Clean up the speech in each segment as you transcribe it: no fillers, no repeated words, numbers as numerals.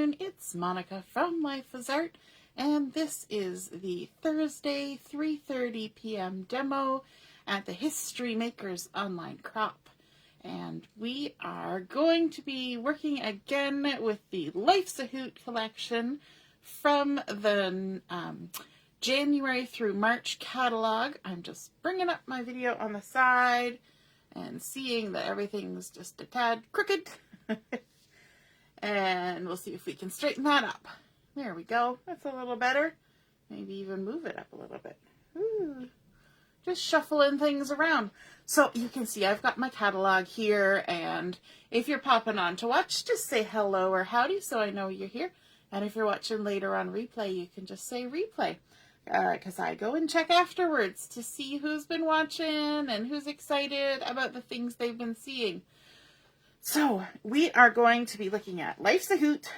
afternoon, it's Monica from Life is Art, and this is the Thursday 3:30 p.m. demo at the History Makers Online Crop. And we are going to be working again with the Life's a Hoot collection from the January through March catalog. I'm just bringing up my video on the side and seeing that everything's just a tad crooked. And we'll see if we can straighten that up. There we go. That's a little better. Maybe even move it up a little bit. Ooh. Just shuffling things around. So you can see I've got my catalog here, and if you're popping on to watch, just say hello or howdy so I know you're here. And if you're watching later on replay, you can just say replay, because I go and check afterwards to see who's been watching and who's excited about the things they've been seeing. So we are going to be looking at Life's a Hoot,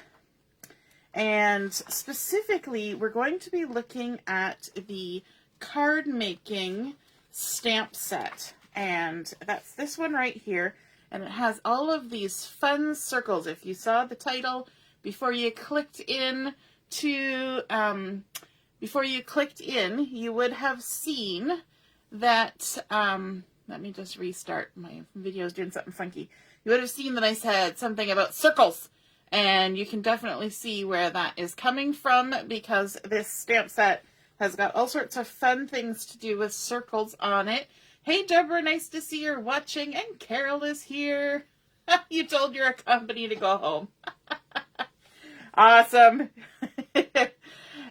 and specifically we're going to be looking at the card making stamp set, and that's this one right here, and it has all of these fun circles. If you saw the title before you clicked in, you would have seen that, let me just restart, my video is doing something funky. You would have seen that I said something about circles, and you can definitely see where that is coming from, because this stamp set has got all sorts of fun things to do with circles on it. Hey Deborah, nice to see you're watching, and Carol is here. You told your company to go home. Awesome.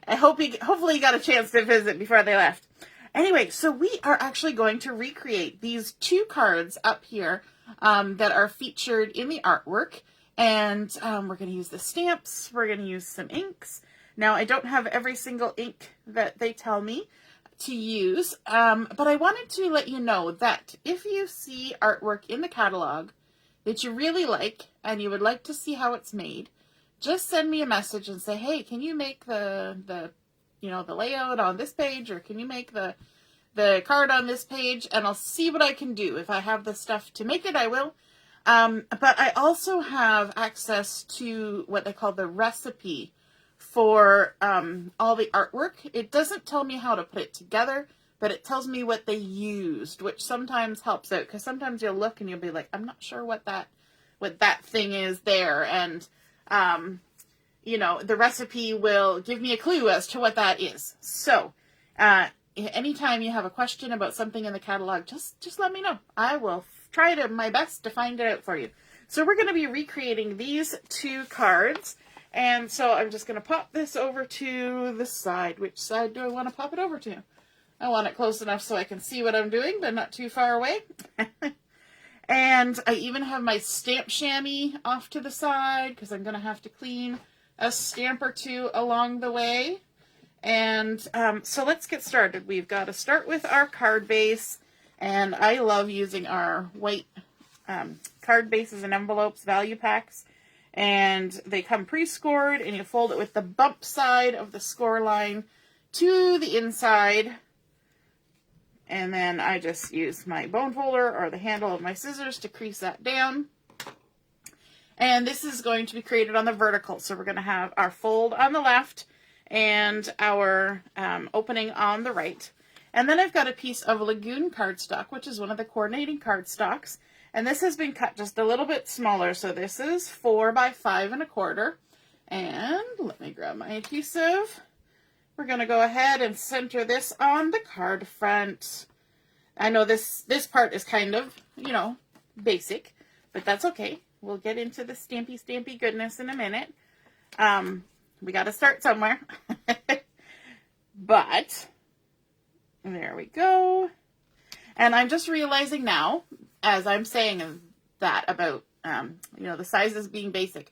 Hopefully you got a chance to visit before they left. Anyway, so we are actually going to recreate these two cards up here that are featured in the artwork, and we're going to use the stamps, we're going to use some inks. Now, I don't have every single ink that they tell me to use, but I wanted to let you know that if you see artwork in the catalog that you really like and you would like to see how it's made, just send me a message and say, hey, can you make the layout on this page, or can you make the card on this page, and I'll see what I can do. If I have the stuff to make it, I will. But I also have access to what they call the recipe for all the artwork. It doesn't tell me how to put it together, but it tells me what they used, which sometimes helps out, because sometimes you'll look and you'll be like, I'm not sure what that thing is there, and the recipe will give me a clue as to what that is. So anytime you have a question about something in the catalog, just let me know. I will try my best to find it out for you. So we're going to be recreating these two cards. And so I'm just going to pop this over to the side. Which side do I want to pop it over to? I want it close enough so I can see what I'm doing, but not too far away. And I even have my stamp chamois off to the side, because I'm going to have to clean a stamp or two along the way. And so let's get started. We've got to start with our card base, and I love using our white card bases and envelopes value packs, and they come pre-scored, and you fold it with the bump side of the score line to the inside, and then I just use my bone folder or the handle of my scissors to crease that down. And this is going to be created on the vertical, so we're going to have our fold on the left and our opening on the right. And then I've got a piece of Lagoon cardstock, which is one of the coordinating cardstocks. And this has been cut just a little bit smaller. So this is 4 by 5 1/4. And let me grab my adhesive. We're going to go ahead and center this on the card front. I know this part is kind of, basic, but that's okay. We'll get into the stampy goodness in a minute. We got to start somewhere. But there we go. And I'm just realizing now, as I'm saying that about, the sizes being basic,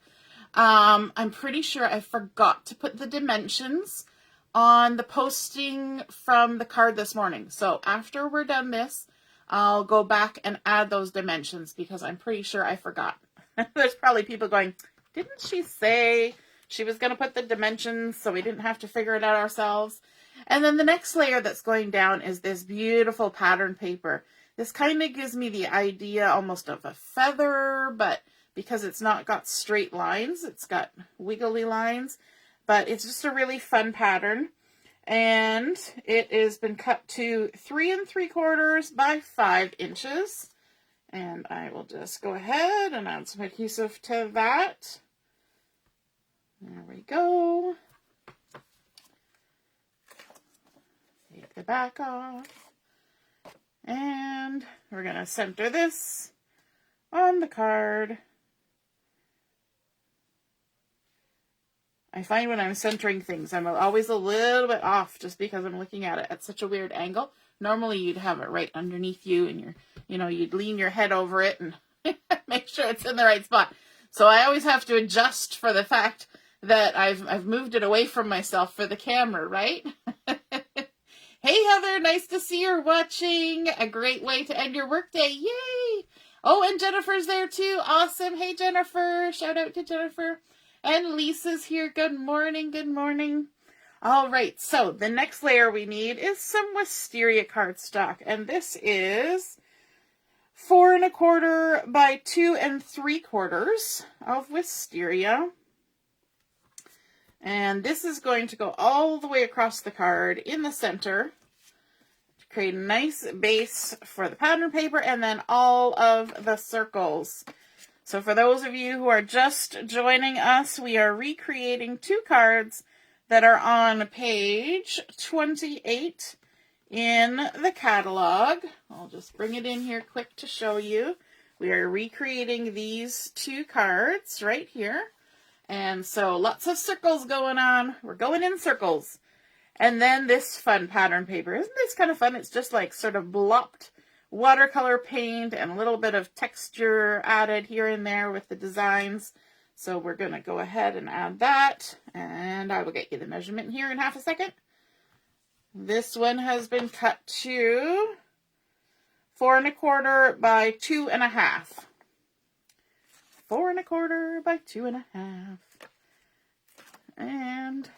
I'm pretty sure I forgot to put the dimensions on the posting from the card this morning. So after we're done this, I'll go back and add those dimensions, because I'm pretty sure I forgot. There's probably people going, didn't she say she was going to put the dimensions so we didn't have to figure it out ourselves? And then the next layer that's going down is this beautiful pattern paper. This kind of gives me the idea almost of a feather, but because it's not got straight lines. It's got wiggly lines, but it's just a really fun pattern. And it has been cut to 3 3/4 by 5 inches. And I will just go ahead and add some adhesive to that. There we go. Take the back off. And we're going to center this on the card. I find when I'm centering things, I'm always a little bit off just because I'm looking at it at such a weird angle. Normally you'd have it right underneath you and you'd lean your head over it and make sure it's in the right spot. So I always have to adjust for the fact that I've moved it away from myself for the camera, right? Hey Heather, nice to see you're watching. A great way to end your workday. Yay! Oh, and Jennifer's there too. Awesome. Hey Jennifer. Shout out to Jennifer. And Lisa's here. Good morning. Good morning. All right. So the next layer we need is some wisteria cardstock. And this is 4 1/4 by 2 3/4 of wisteria. And this is going to go all the way across the card in the center to create a nice base for the pattern paper and then all of the circles. So for those of you who are just joining us, we are recreating 2 cards that are on page 28 in the catalog. I'll just bring it in here quick to show you. We are recreating these 2 cards right here. And so lots of circles going on. We're going in circles. And then this fun pattern paper. Isn't this kind of fun? It's just like sort of blopped watercolor paint and a little bit of texture added here and there with the designs. So we're going to go ahead and add that. And I will get you the measurement here in half a second. This one has been cut to 4 1/4 by 2 1/2. 4 1/4 by 2 1/2. And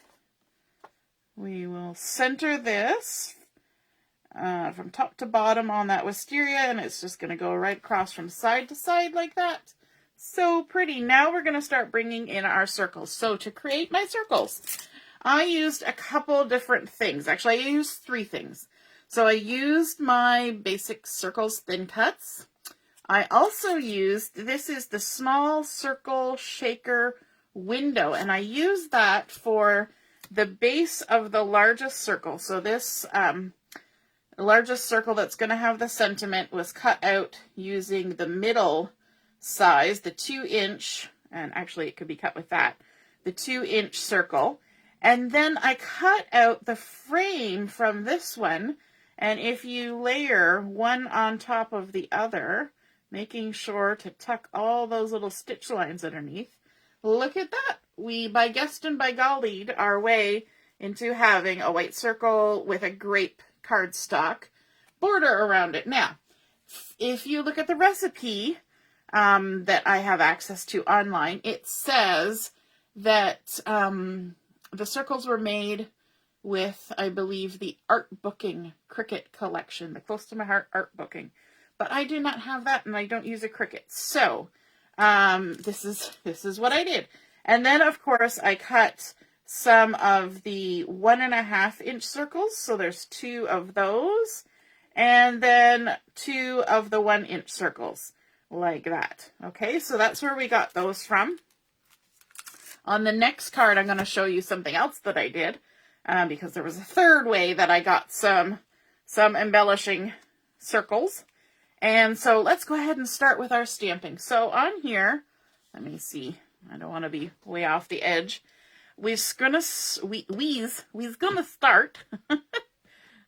we will center this from top to bottom on that wisteria, and it's just going to go right across from side to side like that. So pretty. Now we're going to start bringing in our circles. So to create my circles, I used a couple different things. Actually, I used 3 things. So I used my basic circles thin cuts. I also used, this is the small circle shaker window, and I used that for the base of the largest circle. So this the largest circle that's going to have the sentiment was cut out using the middle size, the 2 inch, and actually it could be cut with that, the 2 inch circle. And then I cut out the frame from this one, and if you layer one on top of the other, making sure to tuck all those little stitch lines underneath, look at that. We, by guessed and by gollied, our way into having a white circle with a grape cardstock border around it. Now, if you look at the recipe that I have access to online, it says that the circles were made with, I believe, the Art Booking Cricut collection, the Close to My Heart Art Booking. But I do not have that, and I don't use a Cricut. So this is what I did. And then, of course, I cut some of the 1 1/2 inch circles. So there's 2 of those. And then 2 of the 1 inch circles, like that. Okay, so that's where we got those from. On the next card, I'm going to show you something else that I did, because there was a third way that I got some embellishing circles. And so let's go ahead and start with our stamping. So on here, let me see, I don't want to be way off the edge. We's gonna start,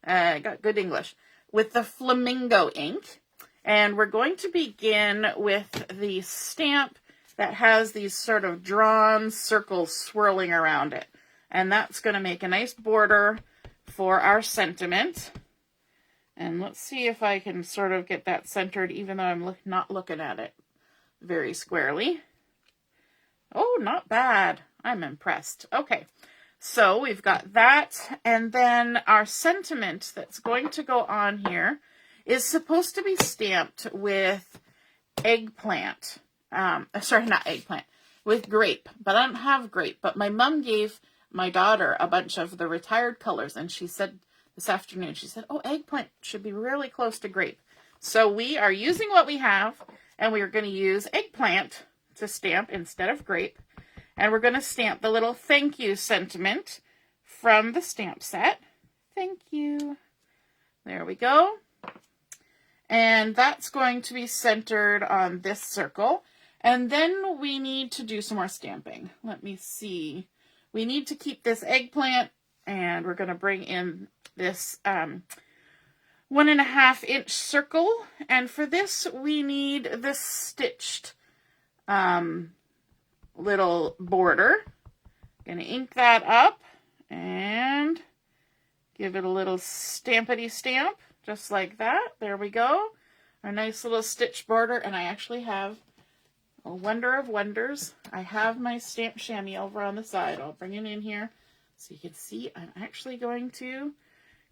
I got good English, with the Flamingo ink. And we're going to begin with the stamp that has these sort of drawn circles swirling around it. And that's going to make a nice border for our sentiment. And let's see if I can sort of get that centered, even though I'm not looking at it very squarely. Oh, not bad. I'm impressed. Okay, so we've got that. And then our sentiment that's going to go on here is supposed to be stamped with Eggplant. sorry, not eggplant, with grape. But I don't have grape. But my mom gave my daughter a bunch of the retired colors, and she said this afternoon, she said, oh, eggplant should be really close to grape. So we are using what we have, and we are going to use eggplant to stamp instead of grape. And we're going to stamp the little thank you sentiment from the stamp set. Thank you. There we go. And that's going to be centered on this circle. And then we need to do some more stamping. Let me see. We need to keep this eggplant, and we're going to bring in this 1.5 inch circle. And for this, we need this stitched little border. Going to ink that up and give it a little stampity stamp, just like that. There we go. Our nice little stitch border. And I actually have a wonder of wonders. I have my stamp chamois over on the side. I'll bring it in here so you can see I'm actually going to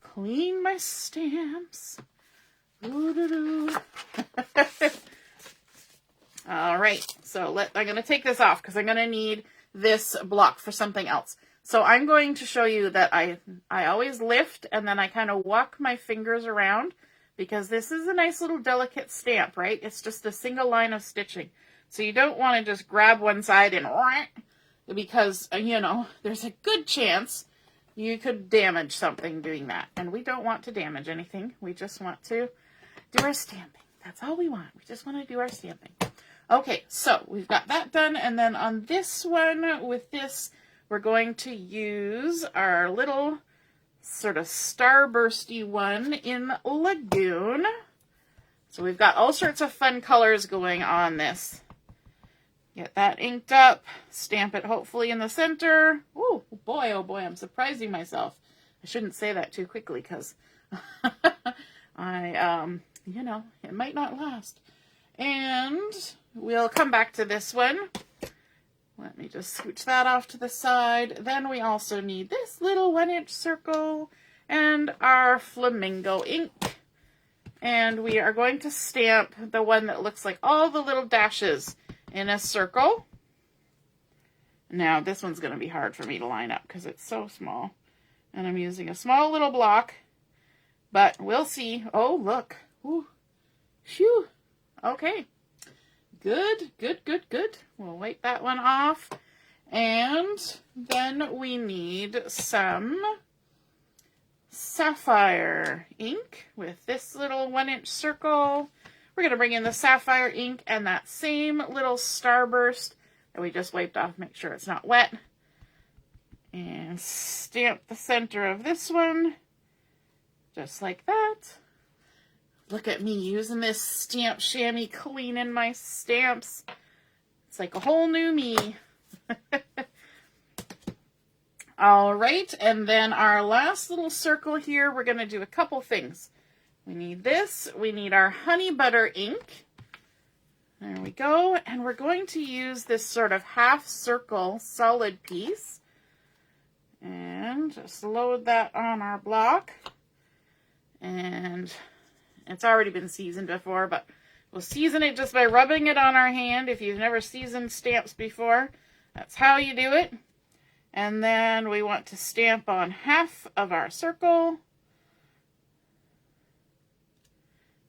clean my stamps. Ooh-doo-doo. All right, so I'm going to take this off because I'm going to need this block for something else. So I'm going to show you that I always lift and then I kind of walk my fingers around, because this is a nice little delicate stamp, right? It's just a single line of stitching. So you don't want to just grab one side and, because, you know, there's a good chance you could damage something doing that. And we don't want to damage anything. We just want to do our stamping. That's all we want. We just want to do our stamping. Okay, so we've got that done. And then on this one, with this, we're going to use our little sort of starbursty one in Lagoon. So we've got all sorts of fun colors going on this. Get that inked up, stamp it hopefully in the center. Oh boy, I'm surprising myself. I shouldn't say that too quickly because you know, it might not last. And we'll come back to this one. Let me just scooch that off to the side. Then we also need this little 1 inch circle and our Flamingo ink. And we are going to stamp the one that looks like all the little dashes in a circle. Now this one's going to be hard for me to line up because it's so small. And I'm using a small little block. But we'll see. Oh, look. Ooh. Phew. Okay. Good. We'll wipe that one off. And then we need some Sapphire ink with this little 1 inch circle. We're going to bring in the Sapphire ink and that same little starburst that we just wiped off. Make sure it's not wet. And stamp the center of this one. Just like that. Look at me using this stamp chamois, cleaning my stamps. It's like a whole new me. All right, and then our last little circle here, we're going to do a couple things. We need this. We need our honey butter ink. There we go. And we're going to use this sort of half circle solid piece. And just load that on our block. And it's already been seasoned before, but we'll season it just by rubbing it on our hand. If you've never seasoned stamps before, that's how you do it. And then we want to stamp on half of our circle.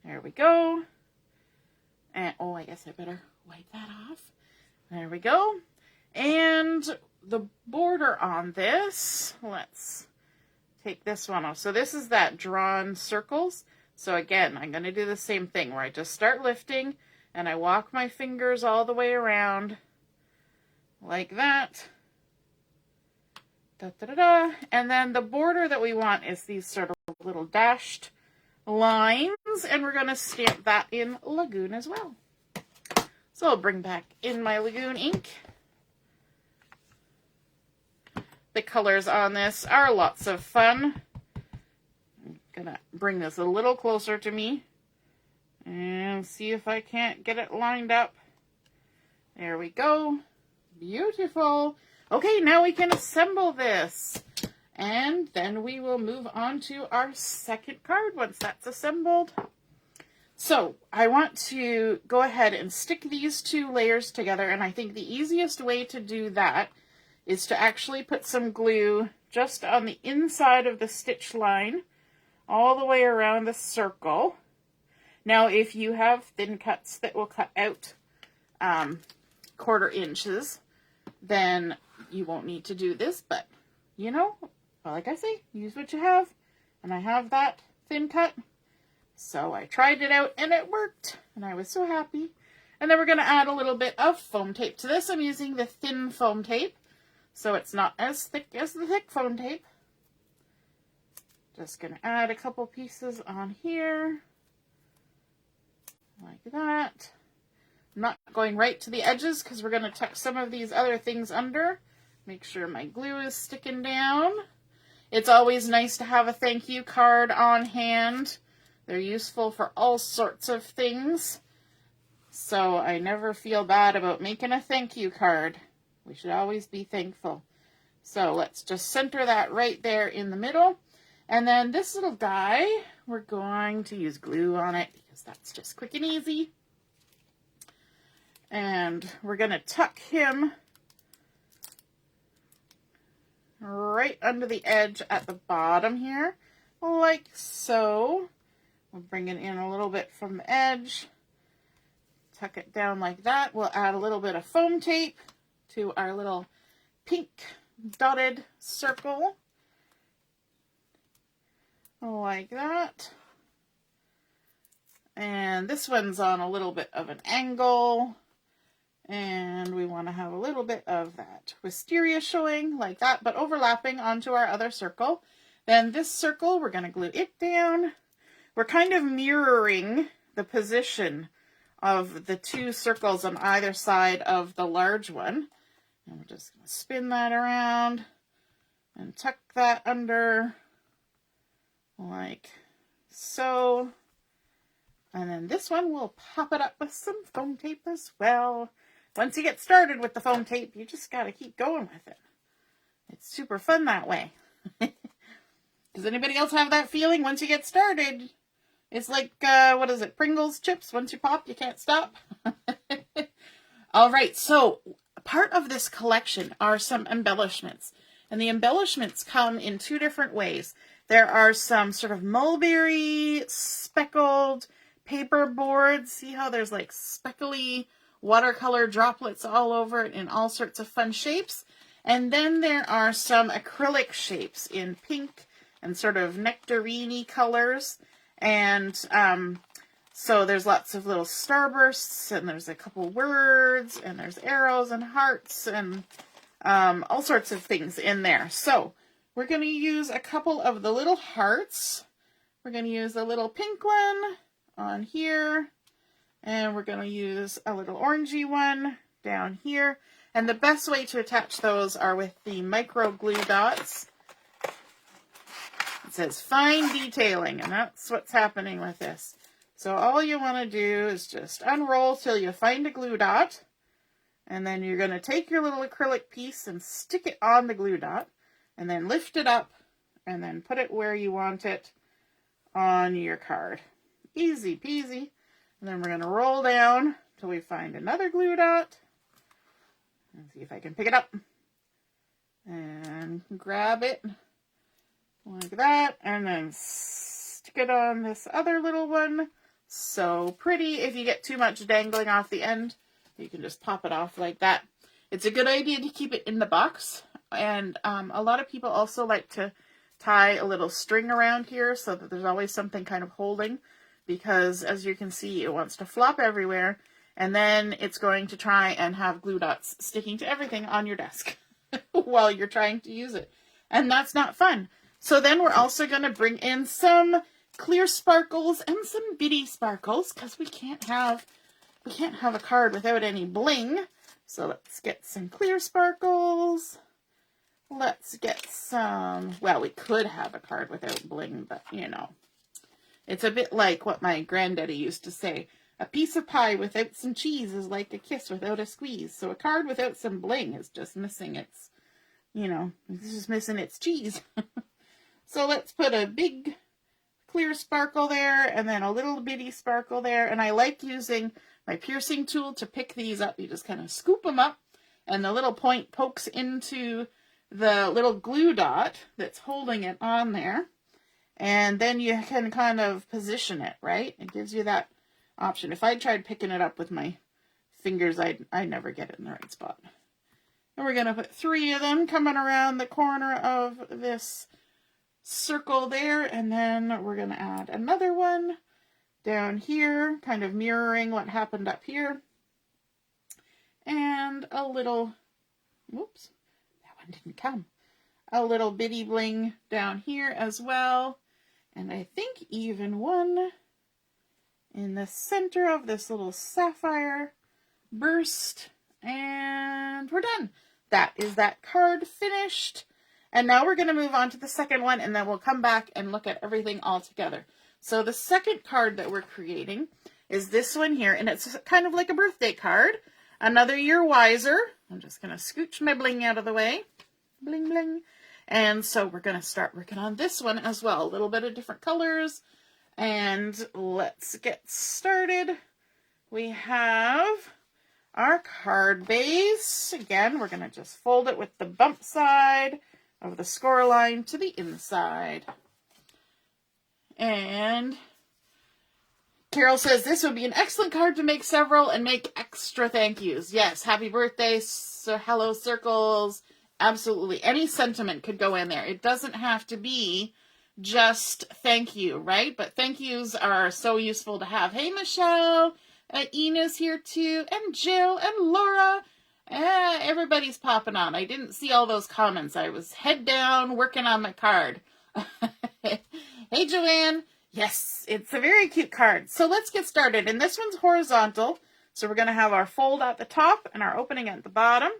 There we go. And, oh, I guess I better wipe that off. There we go. And the border on this, let's take this one off. So this is that drawn circles. So again, I'm going to do the same thing where I just start lifting and I walk my fingers all the way around like that. Da-da-da-da. And then the border that we want is these sort of little dashed lines, and we're going to stamp that in Lagoon as well. So I'll bring back in my Lagoon ink. The colors on this are lots of fun. I'm going to bring this a little closer to me and see if I can't get it lined up. There we go. Beautiful. Okay, now we can assemble this. And then we will move on to our second card once that's assembled. So I want to go ahead and stick these two layers together, and I think the easiest way to do that is to actually put some glue just on the inside of the stitch line all the way around the circle. Now if you have thin cuts that will cut out 1/4 inches, then you won't need to do this, but you know, like I say, use what you have, and I have that thin cut. So I tried it out and it worked, and I was so happy. And then we're going to add a little bit of foam tape to this. I'm using the thin foam tape, so it's not as thick as the thick foam tape. Just going to add a couple pieces on here, like that. I'm not going right to the edges because we're going to tuck some of these other things under. Make sure my glue is sticking down. It's always nice to have a thank you card on hand. They're useful for all sorts of things. So I never feel bad about making a thank you card. We should always be thankful. So let's just center that right there in the middle. And then this little guy, we're going to use glue on it because that's just quick and easy. And we're going to tuck him right under the edge at the bottom here, like so. We'll bring it in a little bit from the edge, tuck it down like that. We'll add a little bit of foam tape to our little pink dotted circle, like that. And this one's on a little bit of an angle, and we want to have a little bit of that wisteria showing like that, but overlapping onto our other circle. Then this circle, we're going to glue it down. We're kind of mirroring the position of the two circles on either side of the large one. And we're just going to spin that around and tuck that under like so. And then this one, we'll pop it up with some foam tape as well. Once you get started with the foam tape, you just got to keep going with it. It's super fun that way. Does anybody else have that feeling once you get started? It's like, what is it, Pringles chips? Once you pop, you can't stop. All right, so part of this collection are some embellishments. And the embellishments come in two different ways. There are some sort of mulberry speckled paper boards. See how there's like speckly watercolor droplets all over it in all sorts of fun shapes. And then there are some acrylic shapes in pink and sort of nectarine-y colors. And so there's lots of little starbursts, and there's a couple words, and there's arrows and hearts, and all sorts of things in there. So we're going to use a couple of the little hearts. We're going to use a little pink one on here, and we're going to use a little orangey one down here. And the best way to attach those are with the micro glue dots. It says fine detailing, and that's what's happening with this. So all you want to do is just unroll till you find a glue dot, and then you're going to take your little acrylic piece and stick it on the glue dot, and then lift it up, and then put it where you want it on your card. Easy peasy. And then we're going to roll down till we find another glue dot. Let's see if I can pick it up and grab it. Like that, and then stick it on this other little one. So pretty. If you get too much dangling off the end, you can just pop it off like that. It's a good idea to keep it in the box. And a lot of people also like to tie a little string around here so that there's always something kind of holding. Because as you can see, it wants to flop everywhere. And then it's going to try and have glue dots sticking to everything on your desk while you're trying to use it. And that's not fun. So then we're also going to bring in some clear sparkles and some bitty sparkles because we can't have a card without any bling. So let's get some clear sparkles. Let's get some, well, we could have a card without bling, but you know, it's a bit like what my granddaddy used to say. A piece of pie without some cheese is like a kiss without a squeeze. So a card without some bling is just missing its, you know, it's just missing its cheese. So let's put a big clear sparkle there, and then a little bitty sparkle there. And I like using my piercing tool to pick these up. You just kind of scoop them up, and the little point pokes into the little glue dot that's holding it on there. And then you can kind of position it, right? It gives you that option. If I tried picking it up with my fingers, I'd never get it in the right spot. And we're going to put 3 of them coming around the corner of this circle there. And then we're going to add another one down here, kind of mirroring what happened up here. And a little, whoops, that one didn't come. A little bitty bling down here as well. And I think even one in the center of this little sapphire burst. And we're done. That is that card finished. And now we're going to move on to the second one, and then we'll come back and look at everything all together. So the second card that we're creating is this one here, and it's kind of like a birthday card. Another year wiser. I'm just going to scooch my bling out of the way. Bling, bling. And so we're going to start working on this one as well. A little bit of different colors. And let's get started. We have our card base. Again, we're going to just fold it with the bump side of the score line to the inside. And Carol says this would be an excellent card to make several and make extra thank yous. Yes, happy birthday, so hello circles. Absolutely. Any sentiment could go in there. It doesn't have to be just thank you, right? But thank yous are so useful to have. Hey, Michelle. Ina's here too. And Jill and Laura. Everybody's popping on. I didn't see all those comments. I was head down working on my card. Hey, Joanne. Yes, it's a very cute card. So let's get started. And this one's horizontal. So we're going to have our fold at the top and our opening at the bottom.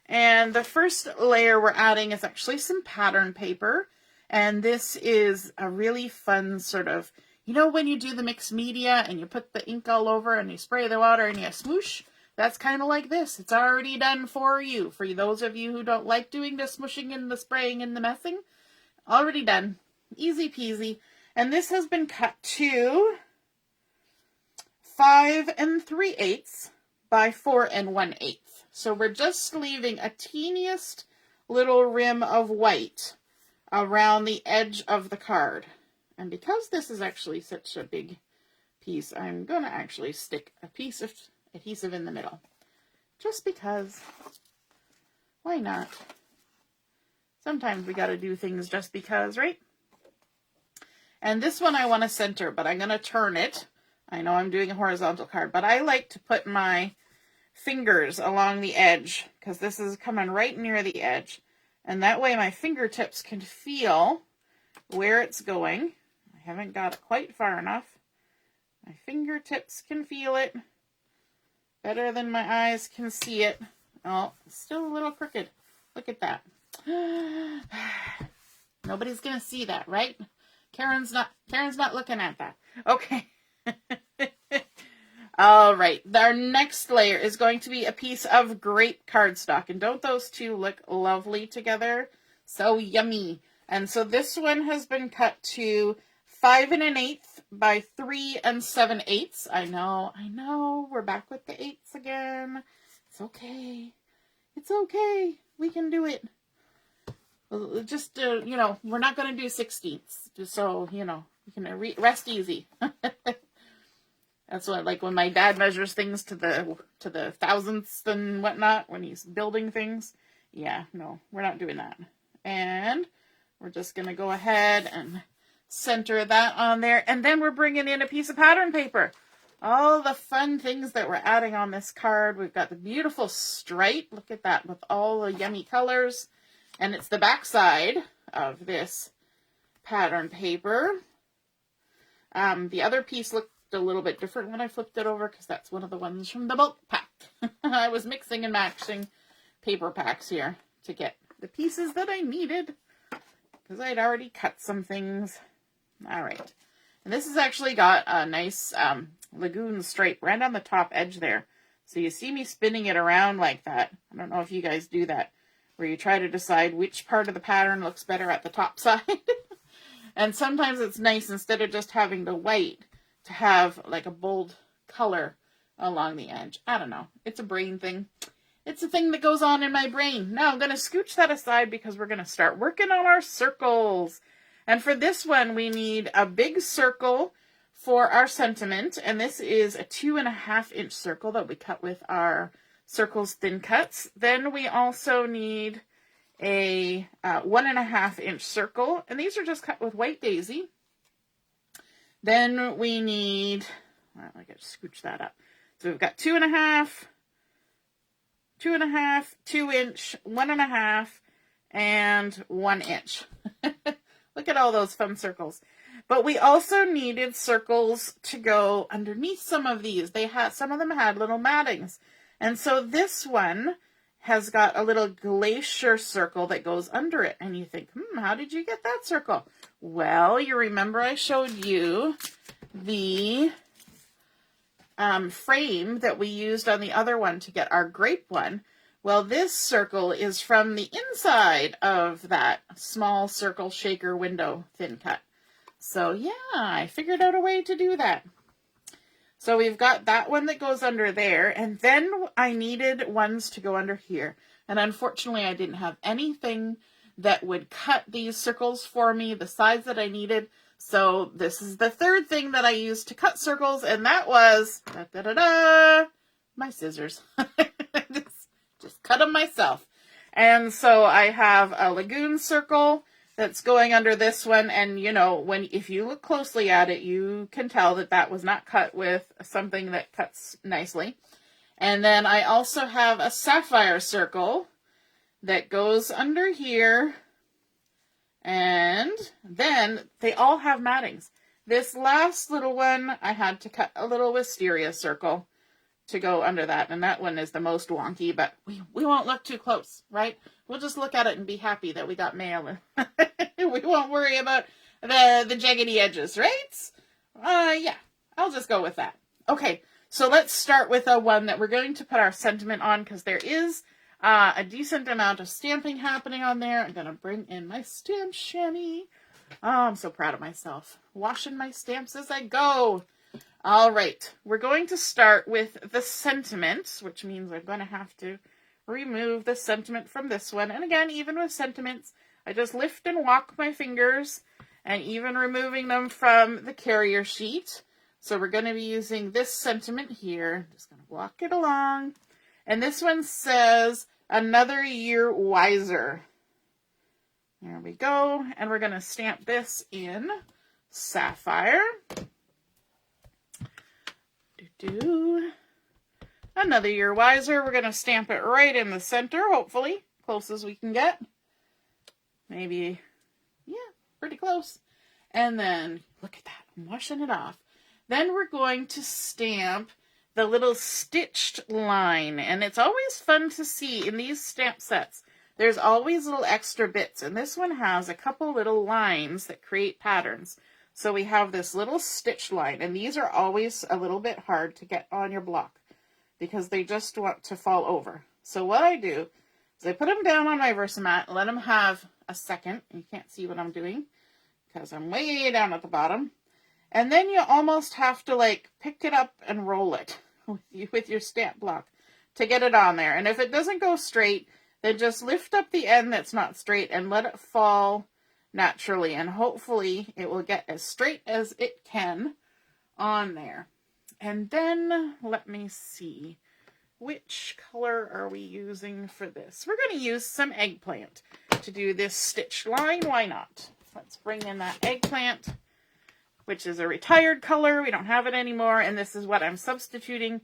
And the first layer we're adding is actually some pattern paper. And this is a really fun sort of, you know, when you do the mixed media and you put the ink all over and you spray the water and you smoosh, that's kind of like this. It's already done for you. For those of you who don't like doing the smooshing and the spraying and the messing, already done. Easy peasy. And this has been cut to 5 3/8 by 4 1/8. So we're just leaving a teeniest little rim of white around the edge of the card. And because this is actually such a big piece, I'm going to actually stick a piece of adhesive in the middle. Just because. Why not? Sometimes we got to do things just because, right? And this one I want to center, but I'm going to turn it. I know I'm doing a horizontal card, but I like to put my fingers along the edge because this is coming right near the edge, and that way my fingertips can feel where it's going. I haven't got it quite far enough. My fingertips can feel it better than my eyes can see it. Oh, it's still a little crooked. Look at that. Nobody's gonna see that, right? Karen's not looking at that. Okay. All right, our next layer is going to be a piece of grape cardstock. And don't those two look lovely together? So yummy. And so this one has been cut to 5 1/8 by 3 7/8. I know, we're back with the 8s again. It's okay. It's okay. We can do it. Just, you know, we're not going to do 16ths. Just so, you know, you can rest easy. That's what, like when my dad measures things to the thousandths and whatnot when he's building things. Yeah, no, we're not doing that. And we're just going to go ahead and center that on there. And then we're bringing in a piece of pattern paper. All the fun things that we're adding on this card. We've got the beautiful stripe. Look at that with all the yummy colors. And it's the back side of this pattern paper. The other piece looked a little bit different when I flipped it over because that's one of the ones from the bulk pack. I was mixing and matching paper packs here to get the pieces that I needed because I'd already cut some things. All right. And this has actually got a nice Lagoon stripe right on the top edge there. So you see me spinning it around like that. I don't know if you guys do that, where you try to decide which part of the pattern looks better at the top side. And sometimes it's nice, instead of just having the white, to have like a bold color along the edge. I don't know. It's a brain thing. It's a thing that goes on in my brain. Now I'm going to scooch that aside because we're going to start working on our circles. And for this one, we need a big circle for our sentiment. And this is a 2.5-inch circle that we cut with our Circles Thin Cuts. Then we also need a 1.5-inch circle. And these are just cut with white daisy. Then we need, well, I got to scooch that up. So we've got 2.5, 2.5, 2-inch, 1.5, and 1 inch. Look at all those fun circles. But we also needed circles to go underneath some of these. Some of them had little mattings. And so this one has got a little Glacier circle that goes under it. And you think, how did you get that circle? Well, you remember I showed you the frame that we used on the other one to get our Grape one. Well, this circle is from the inside of that small circle shaker window thin cut. So yeah, I figured out a way to do that. So we've got that one that goes under there, and then I needed ones to go under here. And unfortunately, I didn't have anything that would cut these circles for me, the size that I needed. So this is the third thing that I used to cut circles, and that was my scissors. just cut them myself. And so I have a Lagoon circle that's going under this one, and you know, if you look closely at it, you can tell that that was not cut with something that cuts nicely. And then I also have a Sapphire circle that goes under here, and then they all have mattings. This last little one, I had to cut a little wisteria circle to go under that, and that one is the most wonky, but we won't look too close, right? We'll just look at it and be happy that we got mail, and we won't worry about the jaggedy edges, right? Yeah, I'll just go with that. Okay, so let's start with a one that we're going to put our sentiment on, because there is a decent amount of stamping happening on there. I'm going to bring in my stamp chamois. Oh, I'm so proud of myself. Washing my stamps as I go. All right, we're going to start with the sentiment, which means I'm going to have to remove the sentiment from this one. And again, even with sentiments, I just lift and walk my fingers, and even removing them from the carrier sheet. So we're going to be using this sentiment here. Just going to walk it along. And this one says, "Another year wiser." There we go. And we're going to stamp this in Sapphire. Another year wiser. We're going to stamp it right in the center, hopefully. Close as we can get. Maybe, yeah, pretty close. And then, look at that. I'm washing it off. Then we're going to stamp the little stitched line. And it's always fun to see in these stamp sets. There's always little extra bits. And this one has a couple little lines that create patterns. So we have this little stitch line, and these are always a little bit hard to get on your block because they just want to fall over. So what I do is I put them down on my Versamat, let them have a second. You can't see what I'm doing because I'm way down at the bottom. And then you almost have to like pick it up and roll it with your stamp block to get it on there. And if it doesn't go straight, then just lift up the end that's not straight and let it fall naturally, and hopefully it will get as straight as it can on there. And then let me see, which color are we using for this? We're going to use some Eggplant to do this stitch line. Why not? Let's bring in that Eggplant, which is a retired color. We don't have it anymore, and this is what I'm substituting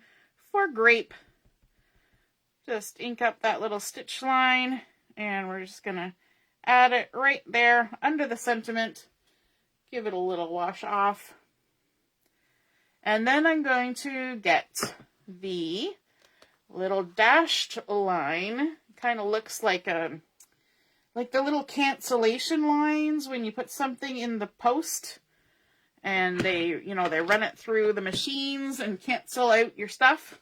for Grape. Just ink up that little stitch line, and we're just going to add it right there under the sentiment. Give it a little wash off. And then I'm going to get the little dashed line. Kind of looks like the little cancellation lines when you put something in the post and they run it through the machines and cancel out your stuff.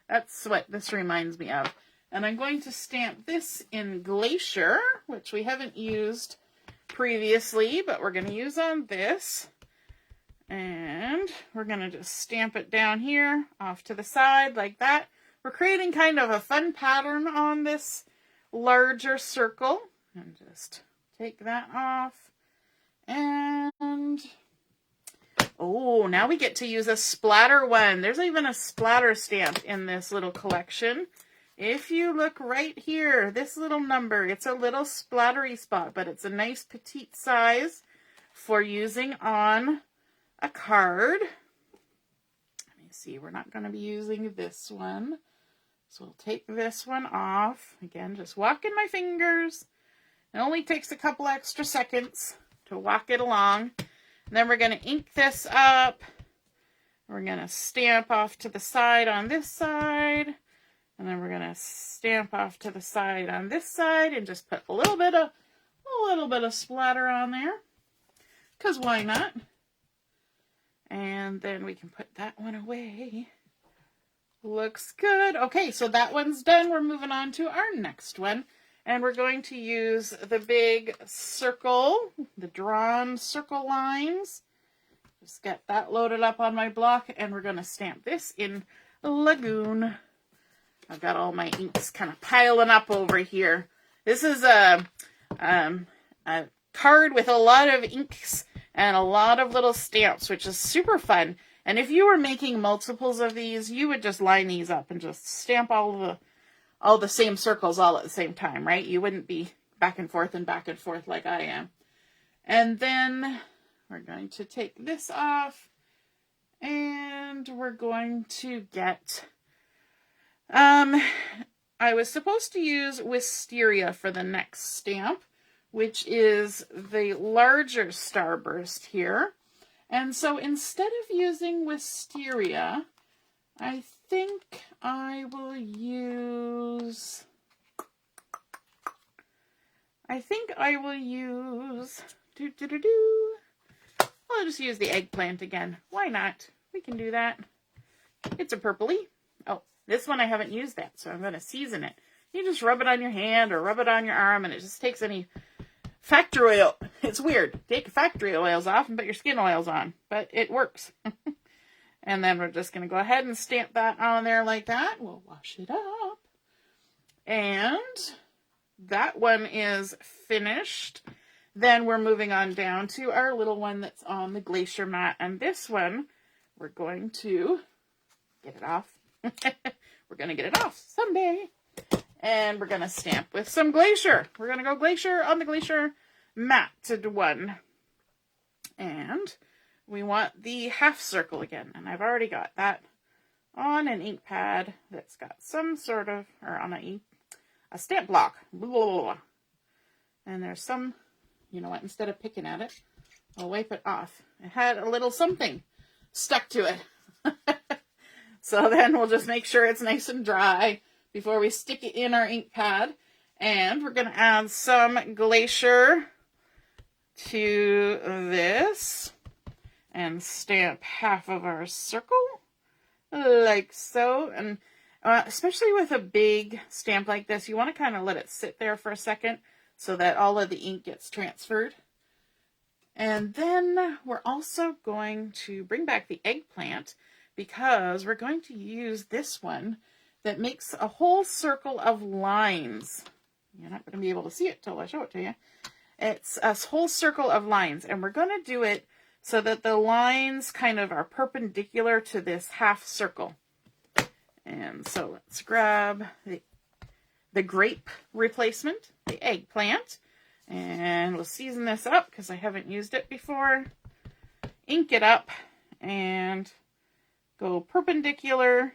That's what this reminds me of. And I'm going to stamp this in Glacier, which we haven't used previously, but we're going to use on this. And we're going to just stamp it down here off to the side like that. We're creating kind of a fun pattern on this larger circle. And just take that off. And oh, now we get to use a splatter one. There's even a splatter stamp in this little collection. If you look right here, this little number, it's a little splattery spot, but it's a nice petite size for using on a card. Let me see, we're not going to be using this one. So we'll take this one off. Again, just walking my fingers. It only takes a couple extra seconds to walk it along. And then we're going to ink this up. We're going to stamp off to the side on this side. And then we're going to stamp off to the side on this side and just put a little bit of splatter on there. Because why not? And then we can put that one away. Looks good. Okay, so that one's done. We're moving on to our next one. And we're going to use the big circle, the drawn circle lines. Just get that loaded up on my block. And we're going to stamp this in Lagoon. I've got all my inks kind of piling up over here. This is a card with a lot of inks and a lot of little stamps, which is super fun. And if you were making multiples of these, you would just line these up and just stamp all the same circles all at the same time, right? You wouldn't be back and forth like I am. And then we're going to take this off and we're going to get, I was supposed to use Wisteria for the next stamp, which is the larger starburst here. And so instead of using Wisteria, I think I will use, I'll just use the Eggplant again. Why not? We can do that. It's a purpley. Oh, this one I haven't used that, so I'm going to season it. You just rub it on your hand or rub it on your arm, and it just takes any factory oil. It's weird. Take factory oils off and put your skin oils on, but it works. And then we're just going to go ahead and stamp that on there like that. We'll wash it up. And that one is finished. Then we're moving on down to our little one that's on the Glacier mat. And this one, we're going to get it off. We're going to get it off someday. And we're going to stamp with some Glacier. We're going to go Glacier on the Glacier matted one. And we want the half circle again. And I've already got that on an ink pad that's got some sort of, or on a stamp block. Blah, blah, blah. And there's some, you know what, instead of picking at it, I'll wipe it off. It had a little something stuck to it. So then we'll just make sure it's nice and dry before we stick it in our ink pad. And we're going to add some Glacier to this and stamp half of our circle like so. And especially with a big stamp like this, you want to kind of let it sit there for a second so that all of the ink gets transferred. And then we're also going to bring back the Eggplant because we're going to use this one that makes a whole circle of lines. You're not going to be able to see it till I show it to you. It's a whole circle of lines, and we're going to do it so that the lines kind of are perpendicular to this half circle. And so let's grab the Grape replacement, the Eggplant, and we'll season this up because I haven't used it before. Ink it up and go perpendicular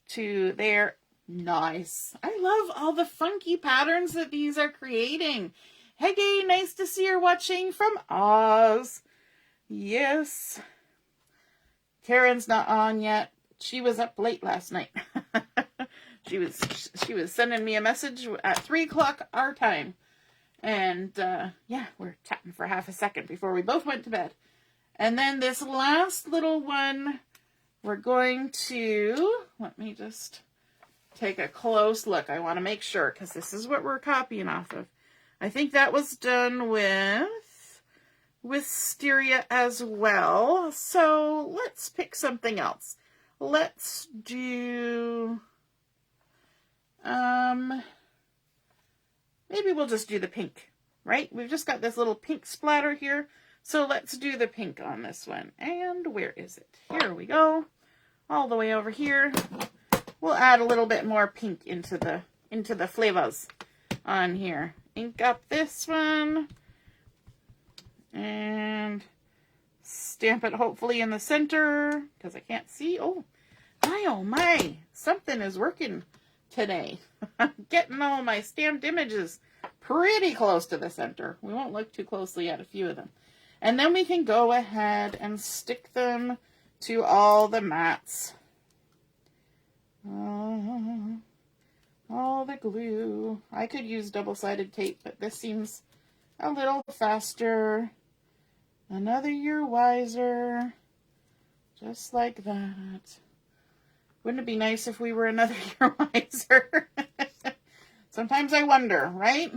to there. Nice. I love all the funky patterns that these are creating. Hey, nice to see her watching from Oz. Yes. Karen's not on yet. She was up late last night. She was sending me a message at 3 o'clock our time. And yeah, we're chatting for half a second before we both went to bed. And then this last little one, we're going to, let me just take a close look. I want to make sure, because this is what we're copying off of. I think that was done with wisteria as well. So let's pick something else. Let's do, maybe we'll just do the pink, right? We've just got this little pink splatter here. So let's do the pink on this one. And where is it? Here we go. All the way over here. We'll add a little bit more pink into the flavors on here. Ink up this one. And stamp it hopefully in the center because I can't see. Oh my. Something is working today. I'm getting all my stamped images pretty close to the center. We won't look too closely at a few of them. And then we can go ahead and stick them to all the mats. All the glue. I could use double-sided tape, but this seems a little faster. Another year wiser. Just like that. Wouldn't it be nice if we were another year wiser? Sometimes I wonder, right?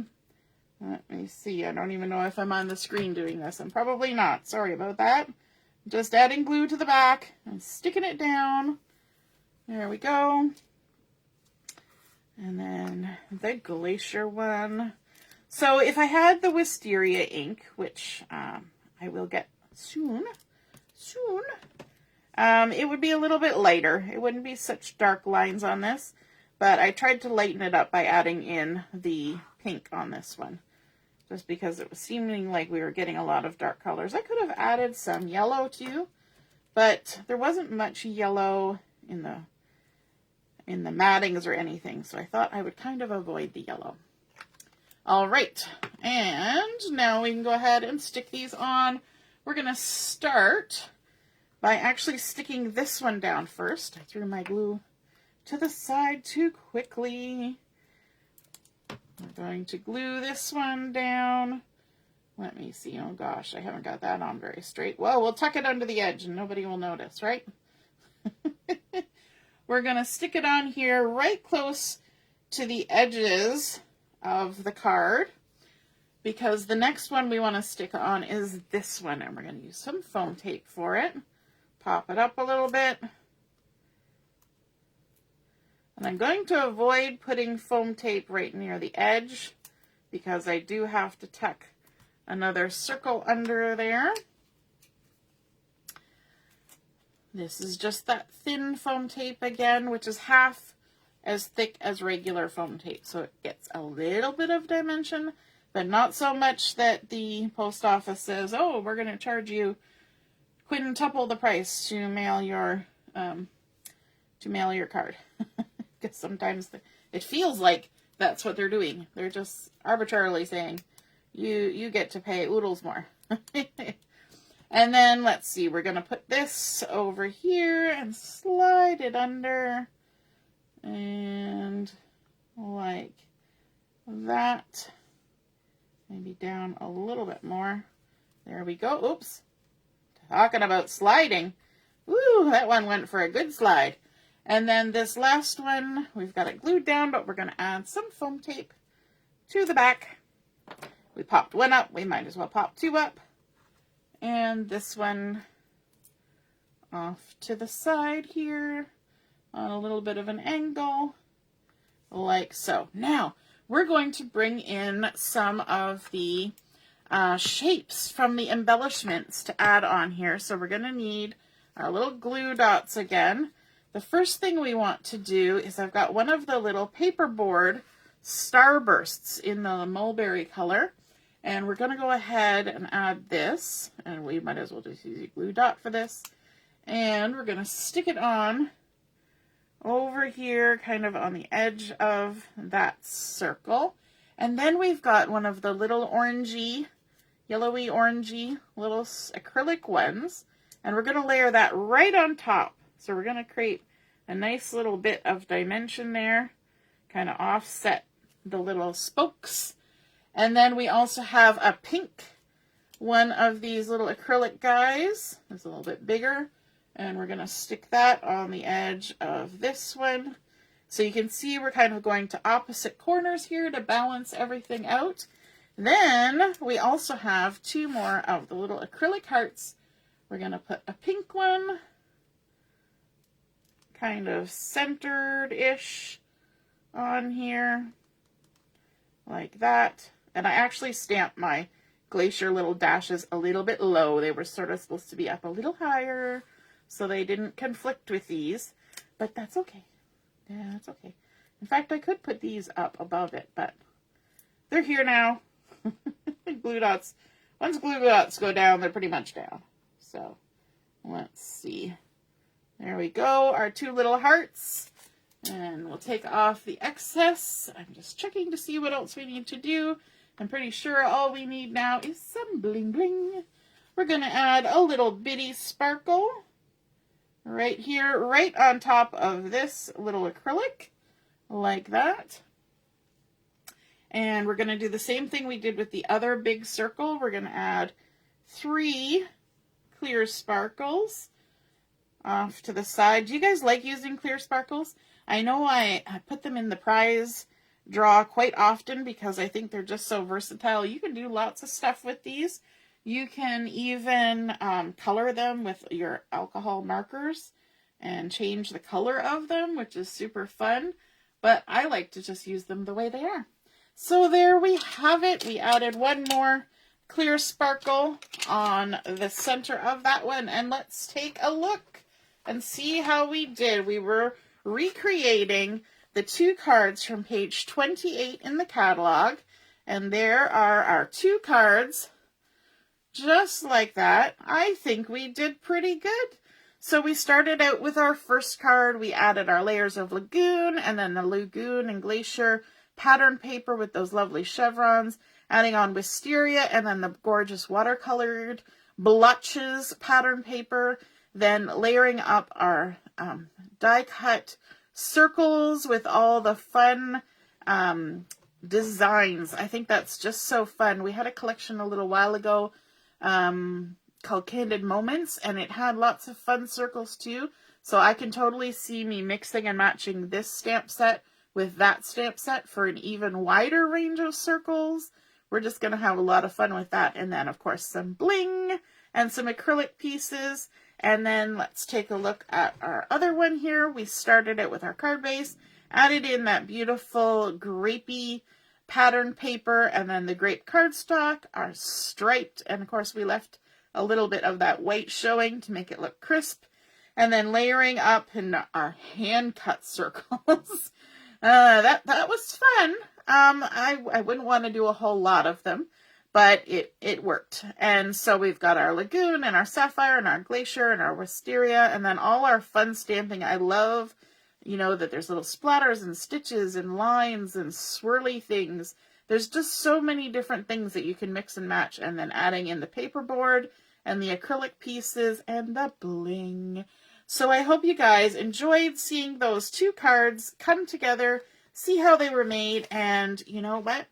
Let me see. I don't even know if I'm on the screen doing this. I'm probably not. Sorry about that. Just adding glue to the back and sticking it down. There we go. And then the Glacier one. So if I had the wisteria ink, which I will get soon, it would be a little bit lighter. It wouldn't be such dark lines on this, but I tried to lighten it up by adding in the pink on this one, just because it was seeming like we were getting a lot of dark colors. I could have added some yellow too, but there wasn't much yellow in the mattings or anything, so I thought I would kind of avoid the yellow. All right, and now we can go ahead and stick these on. We're going to start by actually sticking this one down first. I threw my glue to the side too quickly. We're going to glue this one down. Let me see. Oh gosh, I haven't got that on very straight. Well, we'll tuck it under the edge and nobody will notice, right? We're going to stick it on here right close to the edges of the card, because the next one we want to stick on is this one, and we're going to use some foam tape for it. Pop it up a little bit. And I'm going to avoid putting foam tape right near the edge because I do have to tuck another circle under there. This is just that thin foam tape again, which is half as thick as regular foam tape. So it gets a little bit of dimension, but not so much that the post office says, oh, we're going to charge you quintuple the price to mail your card. Because sometimes it feels like that's what they're doing. They're just arbitrarily saying, you get to pay oodles more. And then, let's see, we're going to put this over here and slide it under. And like that. Maybe down a little bit more. There we go. Oops. Talking about sliding. Woo, that one went for a good slide. And then this last one, we've got it glued down, but we're going to add some foam tape to the back. We popped one up. We might as well pop two up. And this one off to the side here on a little bit of an angle, like so. Now, we're going to bring in some of the shapes from the embellishments to add on here. So we're going to need our little glue dots again. The first thing we want to do is I've got one of the little paperboard starbursts in the mulberry color. And we're going to go ahead and add this, and we might as well just use a glue dot for this. And we're going to stick it on over here, kind of on the edge of that circle. And then we've got one of the little orangey, yellowy orangey little acrylic ones. And we're going to layer that right on top. So we're going to create a nice little bit of dimension there, kind of offset the little spokes. And then we also have a pink one of these little acrylic guys. It's a little bit bigger. And we're going to stick that on the edge of this one. So you can see we're kind of going to opposite corners here to balance everything out. Then we also have 2 more of the little acrylic hearts. We're going to put a pink one, kind of centered-ish on here, like that. And I actually stamped my Glacier little dashes a little bit low. They were sort of supposed to be up a little higher, so they didn't conflict with these, but that's okay. Yeah, that's okay. In fact, I could put these up above it, but they're here now. Glue dots. Once glue dots go down, they're pretty much down. So let's see. There we go, our 2 little hearts. And we'll take off the excess. I'm just checking to see what else we need to do. I'm pretty sure all we need now is some bling bling. We're going to add a little bitty sparkle right here, right on top of this little acrylic, like that. And we're going to do the same thing we did with the other big circle. We're going to add 3 clear sparkles off to the side. Do you guys like using clear sparkles? I know I put them in the prize draw quite often because I think they're just so versatile. You can do lots of stuff with these. You can even color them with your alcohol markers and change the color of them, which is super fun. But I like to just use them the way they are. So there we have it. We added 1 more clear sparkle on the center of that one. And let's take a look and see how we did. We were recreating the 2 cards from page 28 in the catalog. And there are our 2 cards, just like that. I think we did pretty good. So we started out with our first card. We added our layers of Lagoon, and then the Lagoon and Glacier pattern paper with those lovely chevrons, adding on wisteria, and then the gorgeous watercolored blotches pattern paper, then layering up our die-cut circles with all the fun designs. I think that's just so fun. We had a collection a little while ago called Candid Moments, and it had lots of fun circles too. So I can totally see me mixing and matching this stamp set with that stamp set for an even wider range of circles. We're just going to have a lot of fun with that. And then, of course, some bling and some acrylic pieces. And then let's take a look at our other one here. We started it with our card base, added in that beautiful grapey pattern paper, and then the grape cardstock, our striped, and of course we left a little bit of that white showing to make it look crisp, and then layering up in our hand cut circles. That was fun. I wouldn't want to do a whole lot of them, but it worked. And so we've got our Lagoon and our Sapphire and our Glacier and our wisteria, and then all our fun stamping. I love, you know, that there's little splatters and stitches and lines and swirly things. There's just so many different things that you can mix and match, and then adding in the paperboard and the acrylic pieces and the bling. So I hope you guys enjoyed seeing those 2 cards come together, see how they were made, and you know what?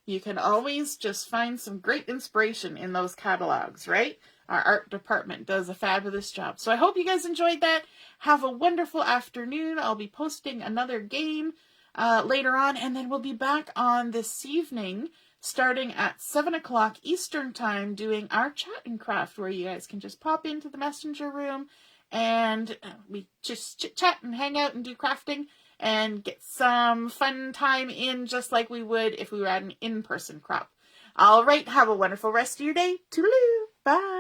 You can always just find some great inspiration in those catalogs, right? Our art department does a fabulous job. So I hope you guys enjoyed that. Have a wonderful afternoon. I'll be posting another game later on, and then we'll be back on this evening starting at 7 o'clock Eastern time doing our chat and craft, where you guys can just pop into the messenger room and we just chit chat and hang out and do crafting and get some fun time in, just like we would if we were at an in-person crop. All right, have a wonderful rest of your day. Toodaloo. Bye.